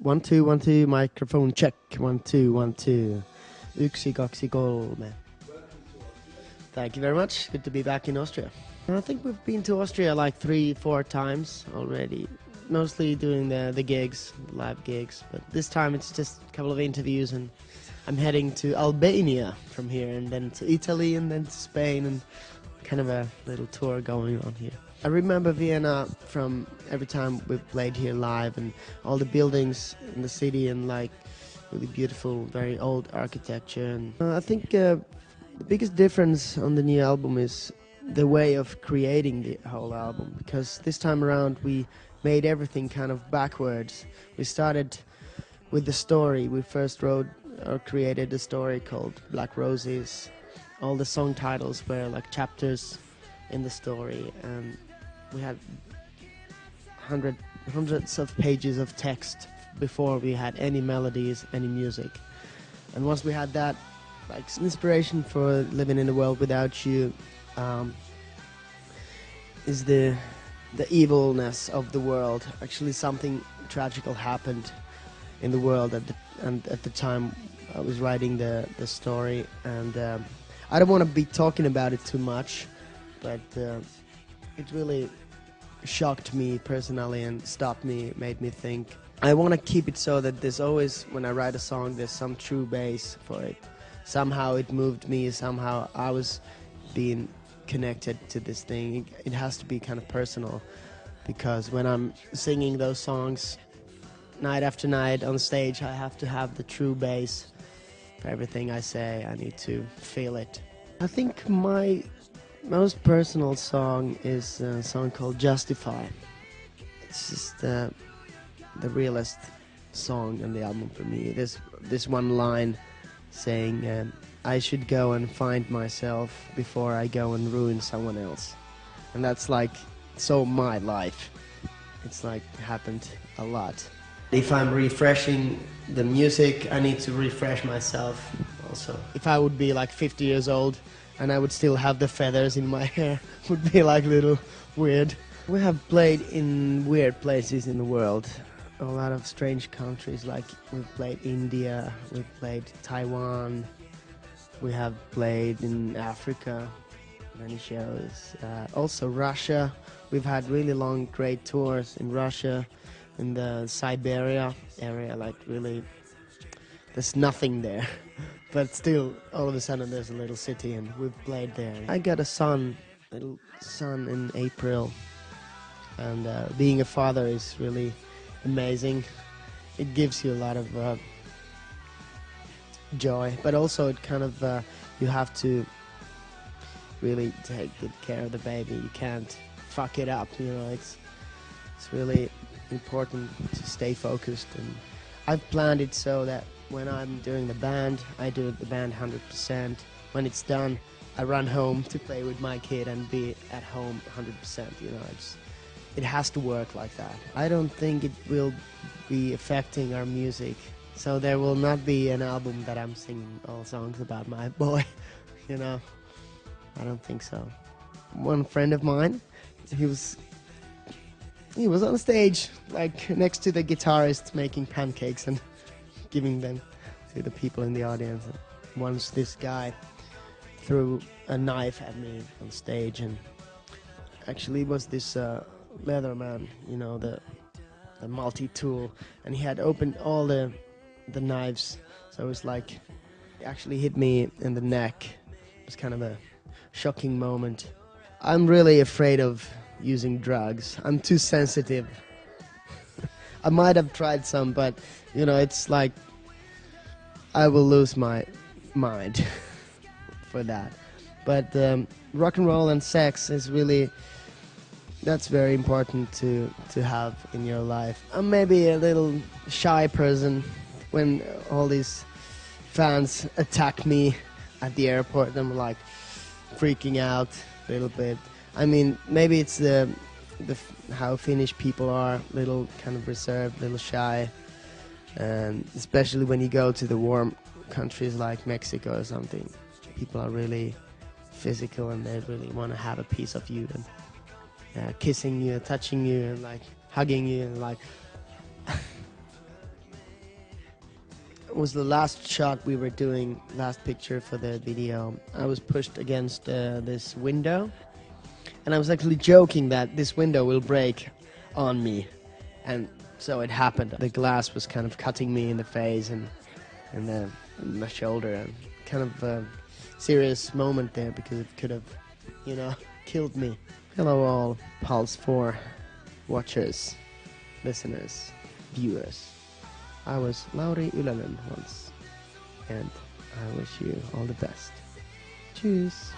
1 2 1 2 microphone check 1 2 1 2 yksi kaksi kolme. Thank you very much. Good to be back in Austria. I think we've been to Austria like 3-4 times already. Mostly doing the gigs, live gigs, but this time it's just a couple of interviews, and I'm heading to Albania from here, and then to Italy, and then to Spain, and kind of a little tour going on here. I remember Vienna from every time we played here live, and all the buildings in the city, and like really beautiful, very old architecture. And I think the biggest difference on the new album is the way of creating the whole album, because this time around we made everything kind of backwards. We started with the story. We first wrote or created a story called Black Roses. All the song titles were like chapters in the story, and we had hundreds of pages of text before we had any melodies, any music. And once we had that, like inspiration for Living in a World Without You is the evilness of the world. Actually, something tragical happened in the world at the time I was writing the story, and I don't want to be talking about it too much, but it really shocked me personally and stopped me, made me think. I want to keep it so that there's always, when I write a song, there's some true base for it. Somehow it moved me, somehow I was being connected to this thing. It has to be kind of personal, because when I'm singing those songs night after night on stage, I have to have the true base for everything I say. I need to feel it. I think my most personal song is a song called Justify. It's just the realest song on the album for me. There's this one line saying, I should go and find myself before I go and ruin someone else. And that's like so my life. It's like happened a lot. If I'm refreshing the music, I need to refresh myself also. If I would be like 50 years old and I would still have the feathers in my hair, would be like a little weird. We have played in weird places in the world. A lot of strange countries, like we've played India, we've played Taiwan, we have played in Africa, many shows. Also Russia, we've had really long, great tours in Russia, in the Siberia area, like really, there's nothing there. But still, all of a sudden there's a little city, and we've played there. I got a little son in April, and being a father is really amazing. It gives you a lot of joy, but also it kind of you have to really take good care of the baby. You can't fuck it up, you know. It's really important to stay focused, and I've planned it so that when I'm doing the band, I do the band 100%. When it's done, I run home to play with my kid and be at home 100%, you know. It has to work like that. I don't think it will be affecting our music, so there will not be an album that I'm singing all songs about my boy, you know. I don't think so. One friend of mine, he was on stage, like next to the guitarist, making pancakes and giving them to the people in the audience. And once this guy threw a knife at me on stage, and actually it was this Leatherman, you know, the multi-tool, and he had opened all the knives, so it was like, it actually hit me in the neck. It was kind of a shocking moment. I'm really afraid of using drugs. I'm too sensitive. I might have tried some, but you know, it's like I will lose my mind for that. But rock and roll and sex is really, that's very important to have in your life. I'm maybe a little shy person. When all these fans attack me at the airport, I'm like freaking out a little bit. I mean, maybe it's the how Finnish people are, little kind of reserved, little shy, and especially when you go to the warm countries like Mexico or something, people are really physical, and they really want to have a piece of you, and kissing you, touching you, and like hugging you, and like was the last shot we were doing, last picture for the video. I was pushed against this window, and I was actually joking that this window will break on me, and so it happened. The glass was kind of cutting me in the face and in my shoulder, and kind of a serious moment there because it could have, you know, killed me. Hello all PULS 4 watchers, listeners, viewers. I was Lauri Ylönen once, and I wish you all the best. Tschüss!